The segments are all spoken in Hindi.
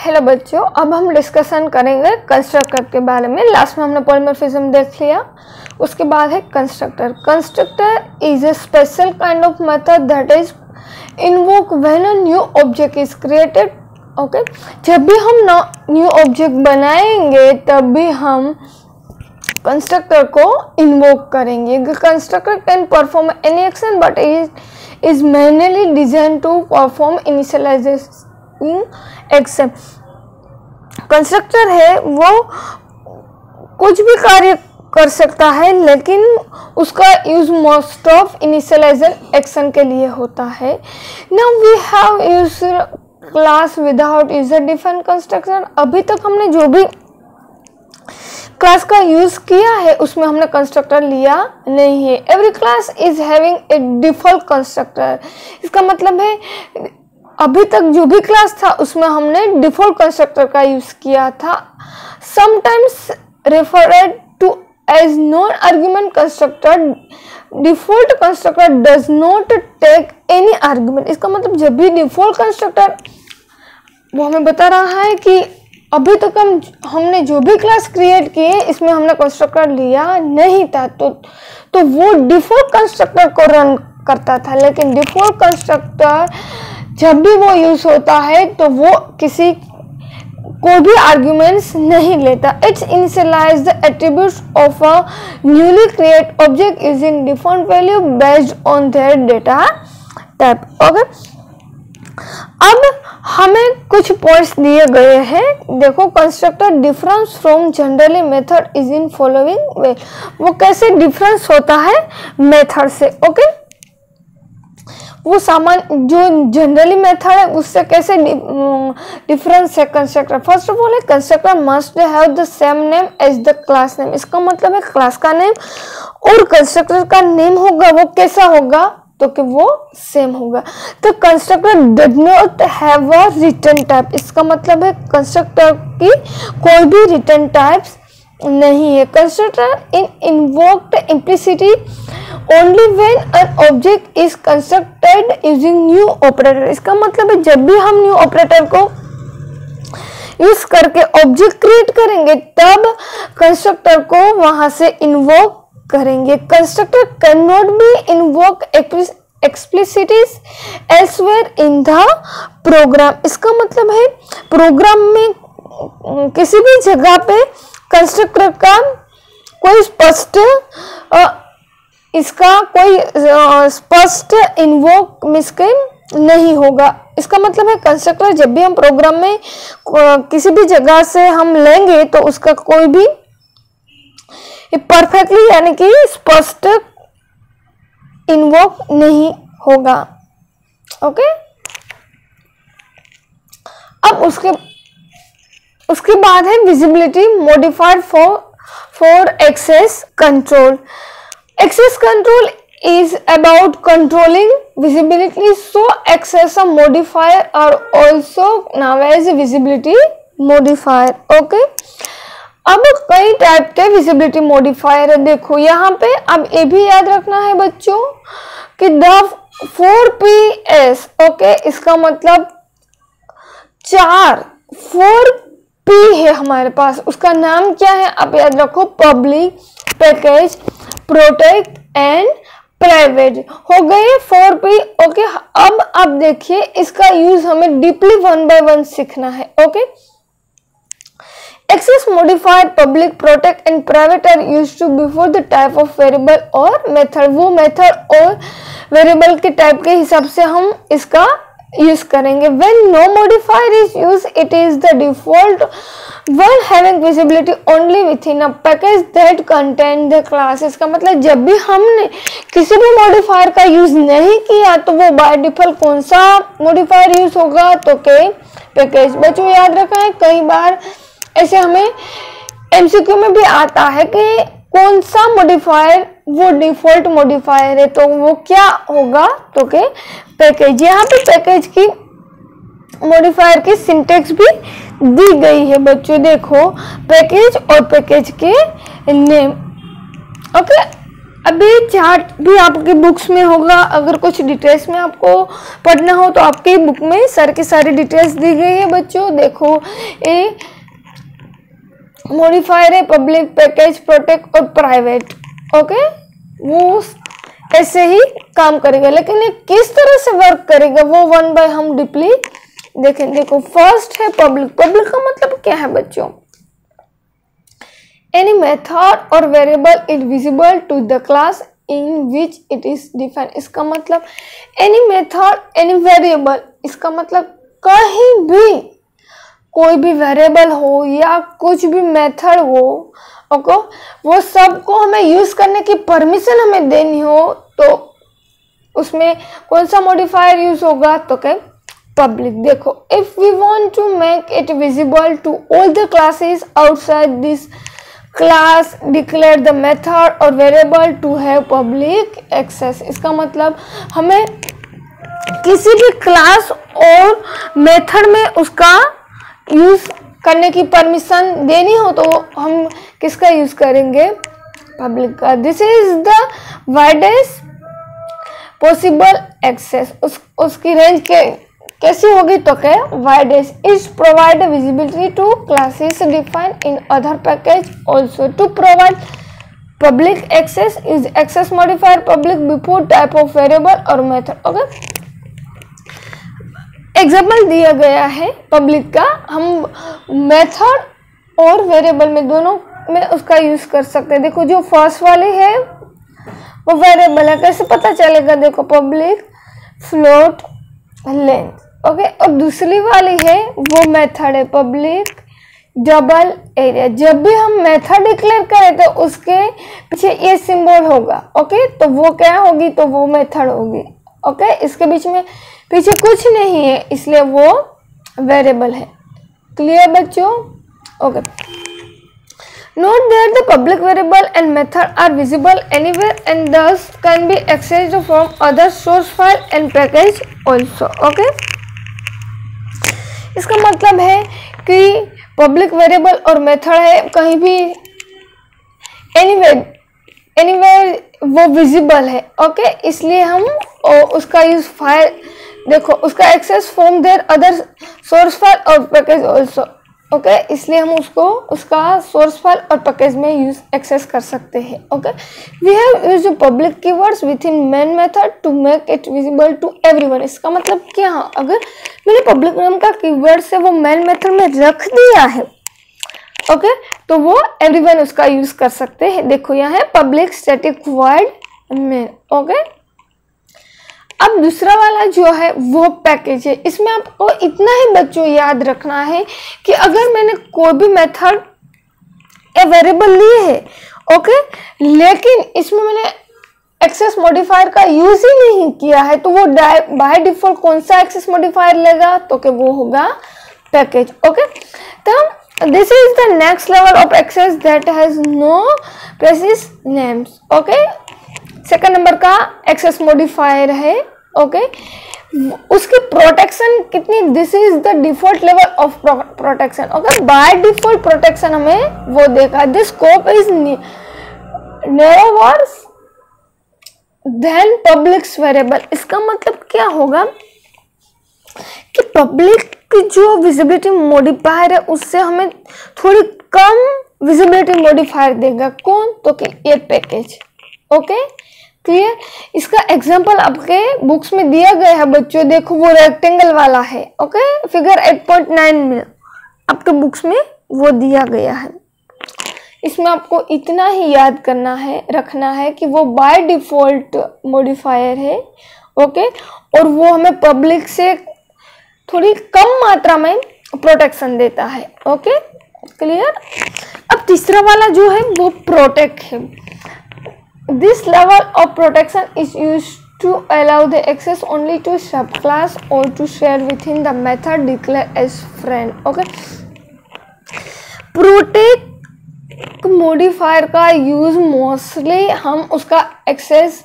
हेलो बच्चों, अब हम डिस्कशन करेंगे कंस्ट्रक्टर के बारे में। लास्ट में हमने पॉलीमॉर्फिज्म देख लिया, उसके बाद है constructor. Constructor is a special kind of method that is invoke when a new object is created. Okay, जब भी हम न्यू ऑब्जेक्ट बनाएंगे तब भी हम कंस्ट्रक्टर को इन्वोक करेंगे। Constructor can perform any action but is mainly designed to perform initializing action। Constructor है वो कुछ भी कार्य कर सकता है, लेकिन उसका use most of initialization action के लिए होता है। Now we have use class without user defined constructor. अभी तक हमने जो भी क्लास का यूज किया है उसमें हमने कंस्ट्रक्टर लिया नहीं है। Every class is having a default constructor. इसका मतलब है अभी तक जो भी क्लास था उसमें हमने डिफॉल्ट कंस्ट्रक्टर का यूज किया था। Sometimes referred to as non argument constructor. Default constructor does not take any argument. इसका मतलब जब भी डिफॉल्ट कंस्ट्रक्टर वो हमें बता रहा है कि अभी तक हमने जो भी क्लास क्रिएट किए इसमें हमने कंस्ट्रक्टर लिया नहीं था, तो वो डिफॉल्ट कंस्ट्रक्टर को रन करता था। लेकिन डिफॉल्ट कंस्ट्रक्टर जब भी वो यूज होता है तो वो किसी कोई भी आर्ग्यूमेंट्स नहीं लेता। It's initialize the attributes of a newly create object using default value based on their data type. Okay, अब हमें कुछ पॉइंट्स दिए गए हैं। देखो, constructor difference from generally method is in following way. वो कैसे डिफरेंस होता है मेथड से। ओके, वो सामान्य जो जनरली मेथड है उससे कैसे डिफरेंस है कंस्ट्रक्टर। फर्स्ट ऑफ ऑल है constructor must have the same name as the class name. इसका मतलब है क्लास का नेम और कंस्ट्रक्टर का नेम होगा वो कैसा होगा, तो कि वो सेम होगा। तो constructor does not have a return type. इसका मतलब है कंस्ट्रक्टर की कोई भी रिटर्न टाइप्स नहीं है। Constructor in invoked implicitly only when an object is constructed using new operator. इसका मतलब है जब भी हम न्यू ऑपरेटर को यूज करके ऑब्जेक्ट क्रिएट करेंगे तब कंस्ट्रक्टर को वहां से इन्वोक करेंगे। Constructor can not be invoke explicitly elsewhere in the program. इसका मतलब है प्रोग्राम में किसी भी जगह पे कंस्ट्रक्टर का कोई स्पष्ट इन्वोक मिसकेम नहीं होगा। इसका मतलब है कंस्ट्रक्टर जब भी हम प्रोग्राम में किसी भी जगह से हम लेंगे तो उसका कोई भी परफेक्टली यानी कि स्पष्ट इन्वोक नहीं होगा। ओके, अब उसके बाद है visibility modified for access control. Access control is about controlling visibility, so access modifier are also known as visibility modifier। Okay, अब कई टाइप के विजिबिलिटी मॉडिफायर है। देखो यहाँ पे अब ये भी याद रखना है बच्चों कि द 4Ps। ओके, इसका मतलब 4P है हमारे पास। उसका नाम क्या है आप याद रखो, public, package, protect and private हो गए 4P। ओके, अब आप देखिए इसका यूज हमें डीपली 1 by 1 सीखना है। Okay, access modifier, public, protect and private are used to before the type of variable और मेथड। वो मेथड और वेरिएबल के टाइप के हिसाब से हम इसका यूज करेंगे। When no modifier is used, it is the default one having visibility only within a package that contain the class। इसका मतलब जब भी हमने किसी भी मॉडिफायर का यूज नहीं किया तो वो बाय डिफॉल्ट कौन सा मॉडिफायर यूज होगा, तो के पैकेज। बच्चों याद रखा है, कई बार ऐसे हमें एमसीक्यू में भी आता है कि कौन सा मॉडिफायर वो डिफॉल्ट मॉडिफायर है, तो वो क्या होगा, तो के पैकेज। यहाँ पे पैकेज की मॉडिफायर की सिंटेक्स भी दी गई है बच्चों। देखो, पैकेज और पैकेज के नेम। ओके, अभी चार्ट भी आपके बुक्स में होगा, अगर कुछ डिटेल्स में आपको पढ़ना हो तो आपके बुक में सर की सारी डिटेल्स दी गई है बच्चों। देखो ये मॉडिफायर है, पब्लिक, पैकेज, प्रोटेक्ट और प्राइवेट। ओके, वो ऐसे ही काम करेगा, लेकिन ये किस तरह से वर्क करेगा वो वन बाय हम डीपली देखें। देखो फर्स्ट है पब्लिक। पब्लिक का मतलब क्या है बच्चों? Any method or variable is visible to the class in which it is defined। इसका मतलब any method, any variable, इसका मतलब कहीं भी कोई भी वेरिएबल हो या कुछ भी मेथड हो, ओके, वो सबको हमें यूज करने की परमिशन हमें देनी हो तो उसमें कौन सा मॉडिफायर यूज होगा? तो क्या? पब्लिक। देखो if we want to make it visible to all the classes outside this class declare the method और variable to have public access. इसका मतलब हमें किसी भी क्लास और मेथड में उसका यूज करने की परमिशन देनी हो तो हम किसका यूज करेंगे? पब्लिक का। This is the widest possible access. उसकी रेंज के कैसी होगी? तो क्या? Widest is provide visibility to classes defined in other package also. To provide public access is access modifier public before type of variable और मेथड। ओके, एग्जाम्पल दिया गया है पब्लिक का, हम मेथड और वेरिएबल में दोनों में उसका यूज कर सकते हैं। देखो जो फर्स्ट वाली है वो वेरिएबल है, कैसे पता चलेगा? देखो पब्लिक फ्लोट लेंथ। ओके, और दूसरी वाली है वो मेथड है पब्लिक डबल एरिया। जब भी हम मेथड डिक्लेयर करें तो उसके पीछे ये सिंबल होगा। ओके, तो वो क्या होगी? तो वो मेथड होगी। ओके, इसके बीच में पीछे कुछ नहीं है इसलिए वो वेरिएबल है। क्लियर बच्चों? Okay, note that the public variable and method are visible anywhere and thus can be accessed from other source file and package also। okay, इसका मतलब है कि पब्लिक वेरिएबल और मेथड है कहीं भी एनीवेयर वो विजिबल है। ओके, इसलिए हम उसका यूज फाइल, देखो उसका access from their other source file और पैकेज ऑल्सो। ओके, इसलिए हम उसको उसका सोर्स फाइल और पैकेज में यूज एक्सेस कर सकते हैं। Okay, we have used public keywords with in main method to make it visible to everyone. इसका मतलब क्या? अगर मैंने पब्लिक नाम का कीवर्ड से वो मेन मेथड में रख दिया है, ओके, तो वो एवरीवन उसका यूज कर सकते हैं। देखो यहाँ है public static void main. Okay, अब दूसरा वाला जो है वो पैकेज है। इसमें आपको इतना ही बच्चों याद रखना है कि अगर मैंने कोई भी मेथड या वेरिएबल लिए है, ओके, लेकिन इसमें मैंने एक्सेस मॉडिफायर का यूज ही नहीं किया है तो वो बाय डिफॉल्ट कौन सा एक्सेस मॉडिफायर लेगा? तो कि वो होगा पैकेज। ओके, तो this is the next level of access that has no precise names. Okay, second number का एक्सेस मॉडिफायर है। ओके, उसकी प्रोटेक्शन कितनी? This is the default level of protection. Okay, by default protection हमें वो देगा। This scope is narrower than publics variable. इसका मतलब क्या होगा कि पब्लिक की जो विजिबिलिटी मॉडिफायर है उससे हमें थोड़ी कम विजिबिलिटी मॉडिफायर देगा। कौन? तो कि ये पैकेज। Okay, clear? इसका एग्जांपल आपके बुक्स में दिया गया है बच्चों। देखो वो रेक्टेंगल वाला है। ओके, फिगर 8.9 में आपके बुक्स में वो दिया गया है। इसमें आपको इतना ही याद करना है, रखना है कि वो बाय डिफॉल्ट मॉडिफायर है। ओके, और वो हमें पब्लिक से थोड़ी कम मात्रा में प्रोटेक्शन देता है। Okay, clear? अब तीसरा वाला जो है वो प्रोटेक्ट है। This level of protection is used to allow the access only to subclass or to share within the method declared as friend। Okay, protect modifier का यूज मोस्टली हम उसका एक्सेस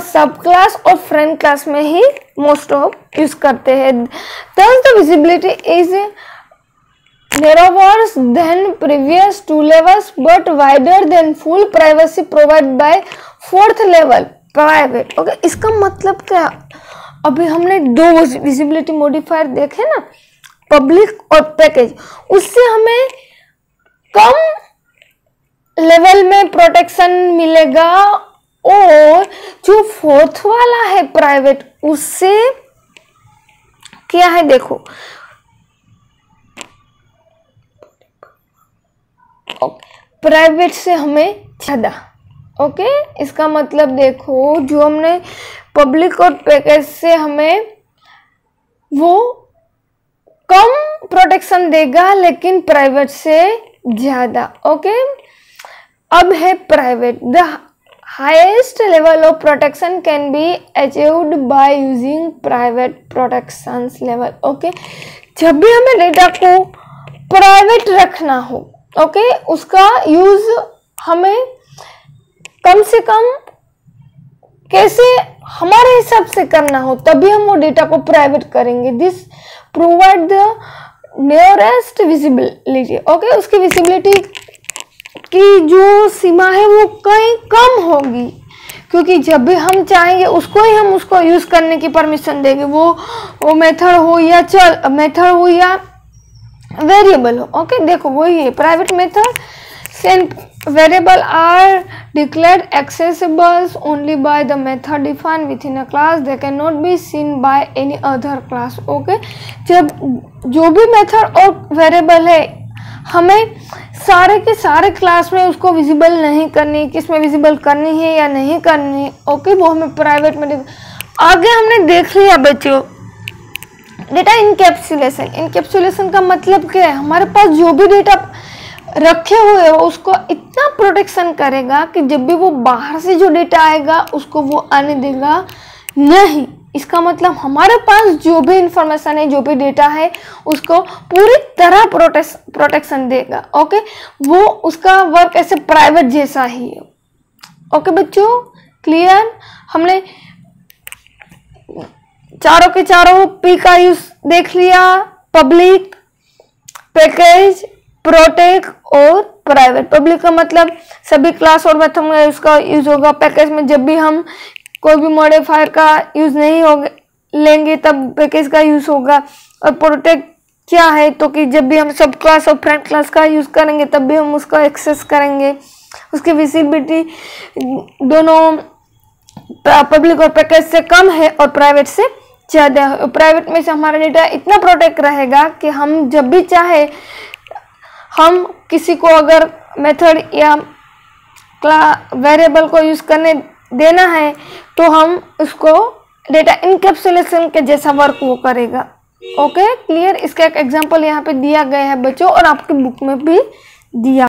सब क्लास और फ्रेंड क्लास में ही मोस्ट ऑफ यूज करते हैं। Thus the visibility is narrower than previous two levels but wider than full privacy provided by fourth level private. Okay, इसका मतलब क्या, अभी हमने दो विजिबिलिटी मॉडिफायर देखे ना, पब्लिक और पैकेज, उससे हमें कम लेवल में प्रोटेक्शन मिलेगा, और जो फोर्थ वाला है प्राइवेट, उससे क्या है देखो, प्राइवेट से हमें ज्यादा। ओके, इसका मतलब देखो, जो हमने पब्लिक और पैकेज से हमें वो कम प्रोटेक्शन देगा, लेकिन प्राइवेट से ज्यादा। ओके, अब है private. The highest level of protection can be achieved by using private protection level. Okay, जब भी हमें डेटा को प्राइवेट रखना हो, ओके, उसका यूज हमें कम से कम कैसे हमारे हिसाब से करना हो, तभी हम वो डेटा को प्राइवेट करेंगे। This provide the nearest visibility. Okay, उसकी विजिबिलिटी की जो सीमा है वो कहीं कम होगी, क्योंकि जब भी हम चाहेंगे उसको ही हम उसको यूज करने की परमिशन देंगे, वो मेथड हो या वेरिएबल हो। ओके, देखो वही है private method. Sent variable are declared accessible only by the method defined with in a class, they can not be seen by any other class. Okay, जब जो भी मेथड और वेरिएबल है, हमें सारे के सारे क्लास में उसको विजिबल नहीं करनी, किसमें विजिबल करनी है या नहीं करनी। ओके, वो हमें प्राइवेट में आगे हमने देख लिया बच्चों। Data encapsulation. इनकैप्सुलेशन का मतलब क्या है, हमारे पास जो भी डेटा रखे हुए हो उसको इतना प्रोटेक्शन करेगा कि जब भी वो बाहर से जो डेटा आएगा उसको वो आने देगा नहीं। इसका मतलब हमारे पास जो भी इंफॉर्मेशन है, जो भी डेटा है, उसको पूरी तरह प्रोटेक्शन देगा। ओके, वो उसका वर्क ऐसे प्राइवेट जैसा ही है। ओके बच्चों, क्लियर? हमने चारों के चारों पी का यूज देख लिया, पब्लिक, पैकेज, प्रोटेक्ट और प्राइवेट। पब्लिक का मतलब सभी क्लास और मेथड में उसका यूज होगा। पैकेज में जब भी हम कोई भी मॉडिफायर का यूज नहीं होगा लेंगे तब पैकेज का यूज होगा। और प्रोटेक्ट क्या है, तो कि जब भी हम सब क्लास और फ्रेंड क्लास का यूज करेंगे तब भी हम उसका एक्सेस करेंगे। उसकी विजिबिलिटी दोनों पब्लिक और पैकेज से कम है और प्राइवेट से ज़्यादा है। प्राइवेट में से हमारा डेटा इतना प्रोटेक्ट रहेगा कि हम जब भी चाहे, हम किसी को अगर मेथड या वेरिएबल को यूज करने देना है तो हम उसको डेटा इनकैप्सुलेशन के जैसा वर्क वो करेगा। Okay, clear? इसका एक एग्जांपल यहाँ पे दिया गया है बच्चों, और आपकी बुक में भी दिया